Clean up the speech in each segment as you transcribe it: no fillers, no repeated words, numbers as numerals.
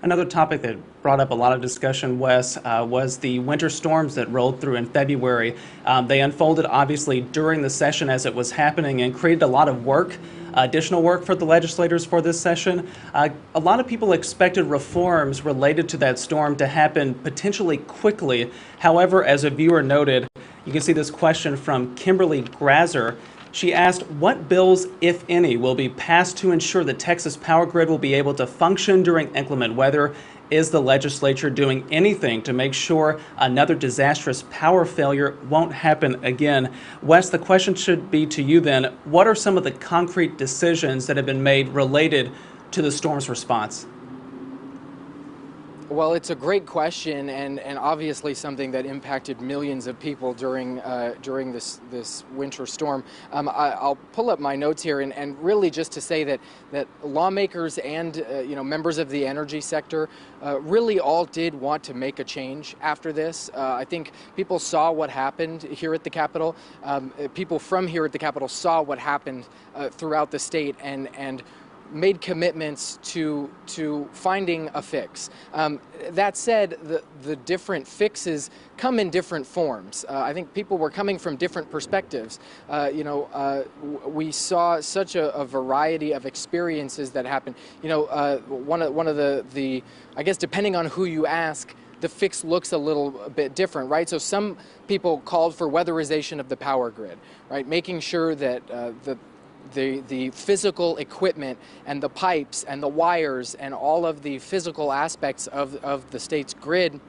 Another topic that brought up a lot of discussion, Wes, was the winter storms that rolled through in February. They unfolded obviously during the session as it was happening and created a lot of work, additional work for the legislators for this session. A lot of people expected reforms related to that storm to happen potentially quickly. However, as a viewer noted, you can see this question from Kimberly Grazer. She asked, what bills, if any, will be passed to ensure the Texas power grid will be able to function during inclement weather? Is the legislature doing anything to make sure another disastrous power failure won't happen again? Wes, the question should be to you then, what are some of the concrete decisions that have been made related to the storm's response? Well, it's a great question, and obviously something that impacted millions of people during this winter storm. I'll pull up my notes here, and really just to say that lawmakers and members of the energy sector really all did want to make a change after this. I think people saw what happened here at the Capitol. People from here at the Capitol saw what happened throughout the state and made commitments to finding a fix. That said, the different fixes come in different forms. I think people were coming from different perspectives. We saw such a variety of experiences that happened. One of the I guess depending on who you ask, the fix looks a little bit different, right? So some people called for weatherization of the power grid, right? Making sure that the physical equipment and the pipes and the wires and all of the physical aspects of the state's grid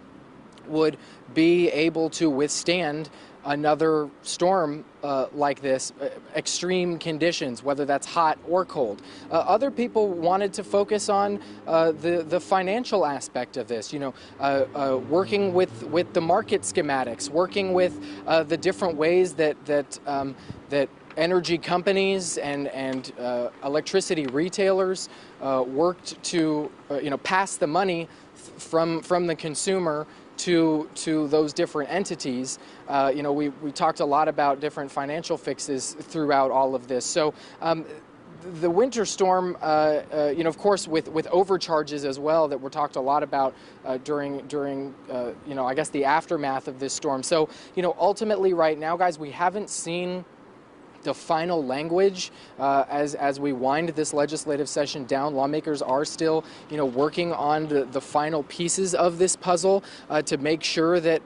would be able to withstand another storm like this, extreme conditions, whether that's hot or cold. Other people wanted to focus on the financial aspect of this, working with the market schematics, working with the different ways that energy companies and electricity retailers worked to pass the money from the consumer to those different entities. We talked a lot about different financial fixes throughout all of this. So the winter storm, of course, with overcharges as well, that were talked a lot about during I guess the aftermath of this storm. So ultimately, right now, guys, we haven't seen the final language as we wind this legislative session down. Lawmakers are still, working on the final pieces of this puzzle to make sure that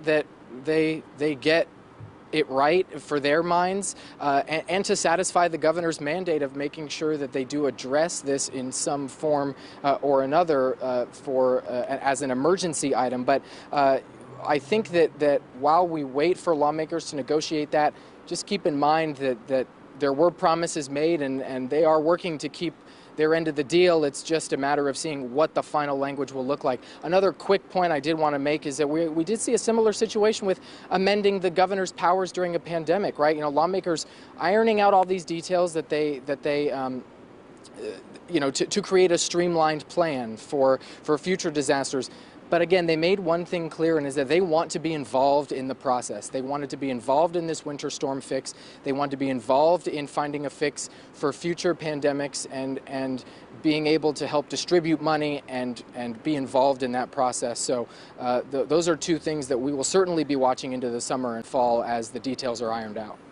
they get it right for their minds and to satisfy the governor's mandate of making sure that they do address this in some form or another as an emergency item. But I think that while we wait for lawmakers to negotiate that, just keep in mind that there were promises made and they are working to keep their end of the deal. It's just a matter of seeing what the final language will look like. Another quick point I did want to make is that we did see a similar situation with amending the governor's powers during a pandemic, right? Lawmakers ironing out all these details that they to create a streamlined plan for future disasters. But again, they made one thing clear, and is that they want to be involved in the process. They wanted to be involved in this winter storm fix. They want to be involved in finding a fix for future pandemics and being able to help distribute money and be involved in that process. So those are two things that we will certainly be watching into the summer and fall as the details are ironed out.